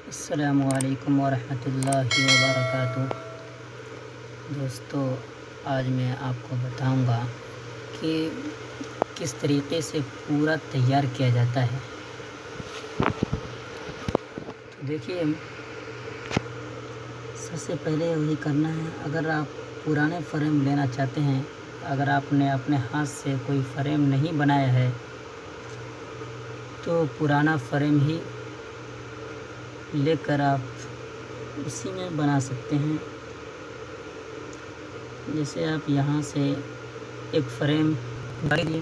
अस्सलामुअलैकुम वरहमतुल्लाहि वबरकातुह। दोस्तों, आज मैं आपको बताऊंगा कि किस तरीक़े से पूरा तैयार किया जाता है। तो देखिए, सबसे पहले वही करना है। अगर आप पुराने फ्रेम लेना चाहते हैं, अगर आपने अपने हाथ से कोई फ्रेम नहीं बनाया है तो पुराना फ्रेम ही लेकर आप उसी में बना सकते हैं। जैसे आप यहाँ से एक फ्रेम डालिए,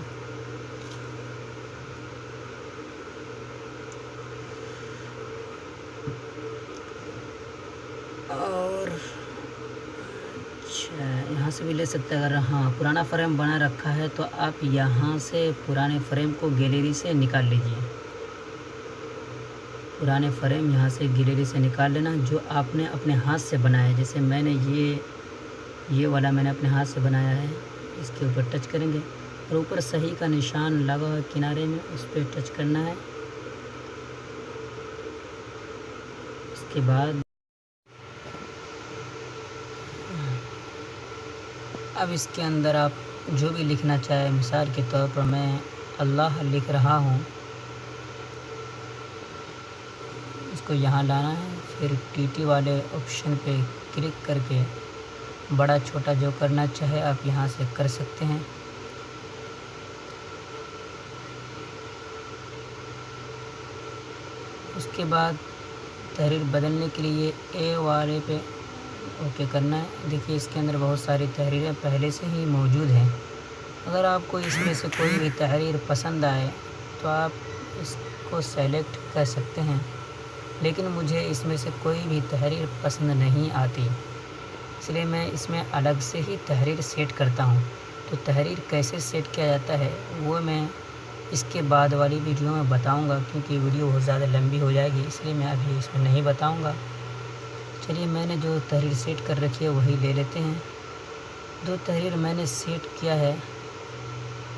और यहाँ से भी ले सकते हैं। अगर पुराना फ्रेम बना रखा है तो आप यहाँ से पुराने फ्रेम को गैलरी से निकाल लीजिए। पुराने फ्रेम यहाँ से गैलरी से निकाल लेना जो आपने अपने हाथ से बनाया है। जैसे मैंने ये वाला मैंने अपने हाथ से बनाया है। इसके ऊपर टच करेंगे और ऊपर सही का निशान लगा हुआ किनारे में, उस पर टच करना है। उसके बाद अब इसके अंदर आप जो भी लिखना चाहे, मिसाल के तौर पर मैं अल्लाह लिख रहा हूँ। इसको यहाँ लाना है, फिर टीटी वाले ऑप्शन पे क्लिक करके बड़ा छोटा जो करना चाहे आप यहाँ से कर सकते हैं। उसके बाद तहरीर बदलने के लिए ए वाले पे ओके करना है। देखिए, इसके अंदर बहुत सारी तहरीरें पहले से ही मौजूद हैं। अगर आपको इसमें से कोई भी तहरीर पसंद आए तो आप इसको सेलेक्ट कर सकते हैं, लेकिन मुझे इसमें से कोई भी तहरीर पसंद नहीं आती, इसलिए मैं इसमें अलग से ही तहरीर सेट करता हूँ। तो तहरीर कैसे सेट किया जाता है वो मैं इसके बाद वाली वीडियो में बताऊँगा, क्योंकि वीडियो बहुत ज़्यादा लंबी हो जाएगी, इसलिए मैं अभी इसमें नहीं बताऊँगा। चलिए, मैंने जो तहरीर सेट कर रखी है वही ले लेते हैं। जो तहरीर मैंने सेट किया है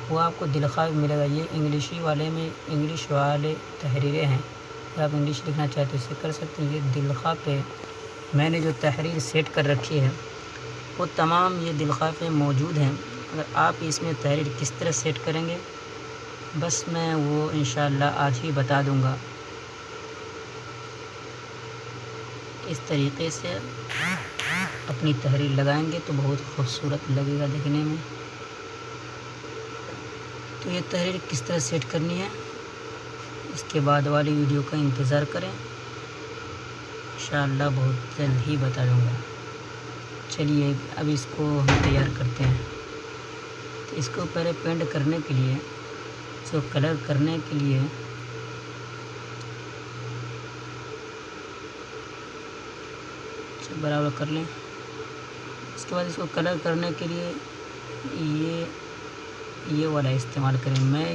वो आपको दिलख्वाब मिलेगा। ये इंग्लिशी वाले में इंग्लिश वाले तहरीरें हैं। अगर आप इंग्लिश लिखना चाहते हो इसे कर सकते हैं। ये दिलख्वाब पे मैंने जो तहरीर सेट कर रखी है वो तमाम ये दिलख्वाब पे मौजूद हैं। अगर आप इसमें तहरीर किस तरह सेट करेंगे बस मैं वो इंशाअल्लाह आज ही बता दूंगा। इस तरीक़े से अपनी तहरीर लगाएंगे तो बहुत खूबसूरत लगेगा देखने में। तो ये तहरीर किस तरह सेट करनी है इसके बाद वाली वीडियो का इंतज़ार करें, इंशाअल्लाह बहुत जल्द ही बता दूंगा। चलिए, अब इसको हम तैयार करते हैं। तो इसको पहले पेंट करने के लिए, इसको कलर करने के लिए बराबर कर लें। इसके बाद इसको कलर करने के लिए ये वाला इस्तेमाल करें। मैं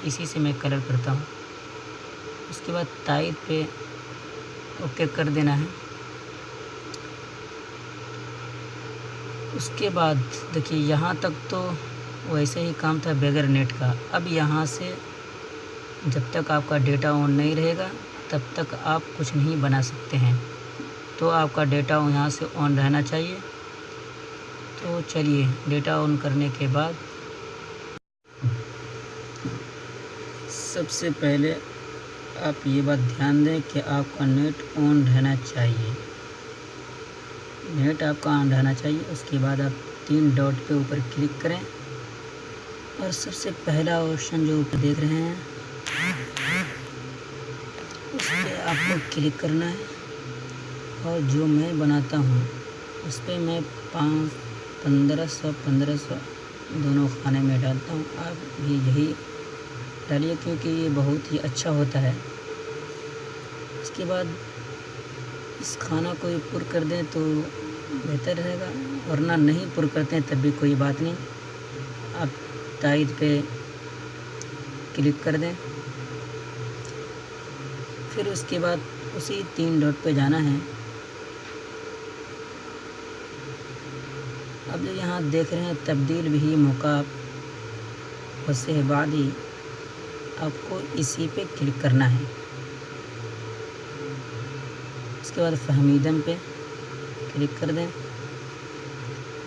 इसी से मैं कलर करता हूँ। उसके बाद टाइप पे ओके कर देना है। उसके बाद देखिए, यहाँ तक तो वैसे ही काम था बगैर नेट का। अब यहाँ से जब तक आपका डेटा ऑन नहीं रहेगा तब तक आप कुछ नहीं बना सकते हैं। तो आपका डेटा यहाँ से ऑन रहना चाहिए। तो चलिए, डेटा ऑन करने के बाद सबसे पहले आप ये बात ध्यान दें कि आपका नेट ऑन रहना चाहिए। नेट आपका ऑन रहना चाहिए। उसके बाद आप 3 डॉट पे ऊपर क्लिक करें और सबसे पहला ऑप्शन जो ऊपर देख रहे हैं उस पर आपको क्लिक करना है। और जो मैं बनाता हूँ उस पर मैं 1500 दोनों खाने में डालता हूँ। आप भी यही डालिए क्योंकि ये बहुत ही अच्छा होता है। इसके बाद इस खाना को पुर कर दें तो बेहतर रहेगा, वरना नहीं पुर करते हैं तब भी कोई बात नहीं। आप टाइप पे क्लिक कर दें, फिर उसके बाद उसी 3 डॉट पे जाना है। अब जो यहाँ देख रहे हैं तब्दील भी मौका उससे बाद ही आपको इसी पे क्लिक करना है। उसके बाद फ़हमीदम पे क्लिक कर दें।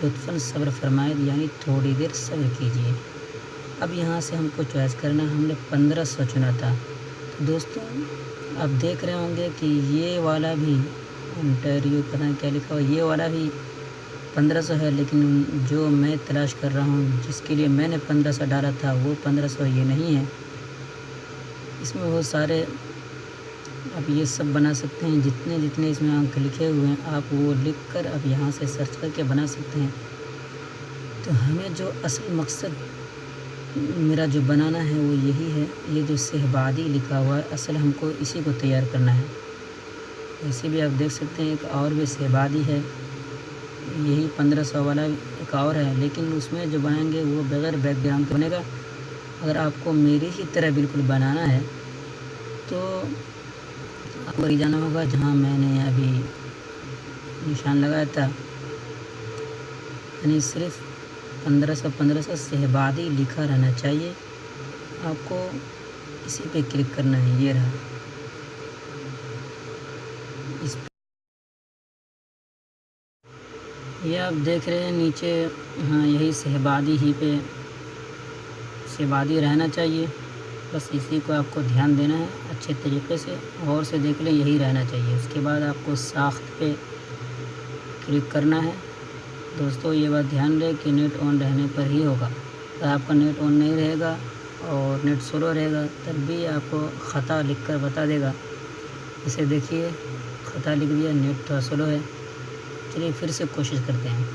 लुत्फ़न सब्र फरमाए यानी थोड़ी देर सब्र कीजिए। अब यहाँ से हमको चॉइस करना, हमने 1500 चुना था। तो दोस्तों आप देख रहे होंगे कि ये वाला भी इंटरव्यू पता नहीं क्या लिखा हुआ, ये वाला भी 1500 है, लेकिन जो मैं तलाश कर रहा हूँ जिसके लिए मैंने 1500 डाला था वो 1500 ये नहीं है। इसमें बहुत सारे आप ये सब बना सकते हैं, जितने जितने इसमें अंक लिखे हुए हैं आप वो लिख कर अब यहाँ से सर्च करके बना सकते हैं। तो हमें जो असल मकसद मेरा जो बनाना है वो यही है, ये जो सहबादी लिखा हुआ है असल हमको इसी को तैयार करना है। इसी भी आप देख सकते हैं एक और भी सहबादी है, यही 1500 वाला एक और है, लेकिन उसमें जो बनाएंगे वो बग़ैर बैकग्राउंड के बनेगा। अगर आपको मेरी ही तरह बिल्कुल बनाना है तो आपको वही जाना होगा जहाँ मैंने अभी निशान लगाया था, यानी सिर्फ 1500 सहबादी लिखा रहना चाहिए। आपको इसी पे क्लिक करना है, ये रहा इस ये आप देख रहे हैं नीचे, हाँ यही सहबादी ही पे सहबादी रहना चाहिए। बस इसी को आपको ध्यान देना है अच्छे तरीके से, गौर से देख लें, यही रहना चाहिए। उसके बाद आपको साख्त पे क्लिक करना है। दोस्तों ये बात ध्यान रहे कि नेट ऑन रहने पर ही होगा। अगर आपका नेट ऑन नहीं रहेगा और नेट स्लो रहेगा तब भी आपको ख़ता लिख कर बता देगा। इसे देखिए ख़ता लिख दिया, नेट थोड़ा स्लो है। चलिए फिर से कोशिश करते हैं,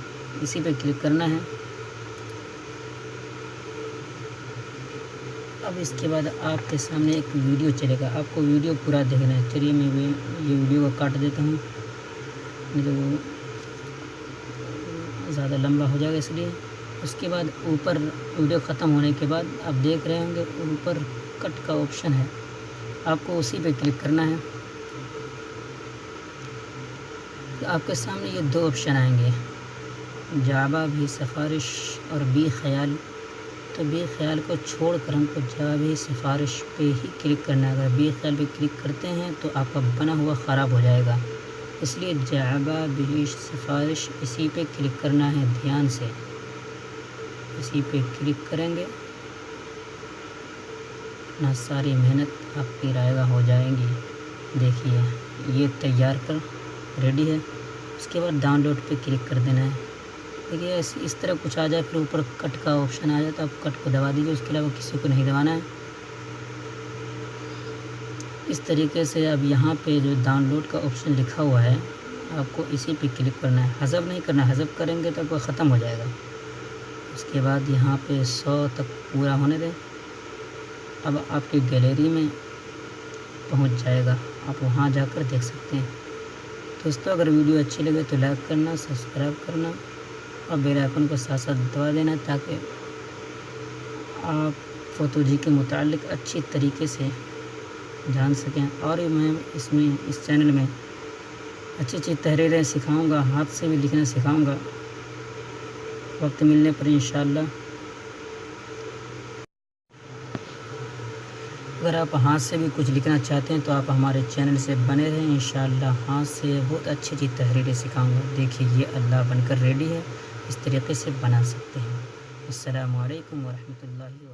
इसी पे क्लिक करना है। अब इसके बाद आपके सामने एक वीडियो चलेगा, आपको वीडियो पूरा देखना है। चलिए मैं ये वीडियो को काट देता हूँ, जो ज़्यादा लंबा हो जाएगा इसलिए। उसके बाद ऊपर वीडियो ख़त्म होने के बाद आप देख रहे होंगे ऊपर कट का ऑप्शन है, आपको उसी पे क्लिक करना है। तो आपके सामने ये दो ऑप्शन आएंगे, जावा भी सिफारिश और बी ख्याल। तो बी ख्याल को छोड़कर हमको जावा भी सिफारिश पे ही क्लिक करना है। अगर बी ख्याल पे क्लिक करते हैं तो आपका बना हुआ ख़राब हो जाएगा, इसलिए जावा भी सिफारिश इसी पे क्लिक करना है। ध्यान से इसी पे क्लिक करेंगे, ना सारी मेहनत आपकी रायगा हो जाएगी। देखिए ये तैयार कर रेडी है। उसके बाद डाउनलोड पे क्लिक कर देना है। देखिए इस तरह कुछ आ जाए, फिर ऊपर कट का ऑप्शन आ जाए तो आप कट को दबा दीजिए, उसके अलावा किसी को नहीं दबाना है। इस तरीके से अब यहाँ पे जो डाउनलोड का ऑप्शन लिखा हुआ है आपको इसी पे क्लिक करना है, हज़फ नहीं करना है, हज़फ करेंगे तो आपका ख़त्म हो जाएगा। उसके बाद यहाँ पे 100 तक पूरा होने दें। अब आपकी गैलरी में पहुँच जाएगा, आप वहाँ जाकर देख सकते हैं। दोस्तों अगर वीडियो अच्छी लगे तो लाइक करना, सब्सक्राइब करना और बेल आइकन को साथ साथ दबा देना, ताकि आप फ़ोटोजी के मुतालिक अच्छी तरीके से जान सकें। और मैं इस चैनल में अच्छी अच्छी तहरीरें सिखाऊंगा, हाथ से भी लिखना सिखाऊंगा वक्त मिलने पर इंशाअल्लाह। अगर आप हाथ से भी कुछ लिखना चाहते हैं तो आप हमारे चैनल से बने रहें, इंशाअल्लाह हाथ से बहुत अच्छी अच्छी तहरीरें सिखाऊंगा। देखिए ये अल्लाह बनकर रेडी है, इस तरीके से बना सकते हैं। अस्सलामु अलैकुम व रहमतुल्लाहि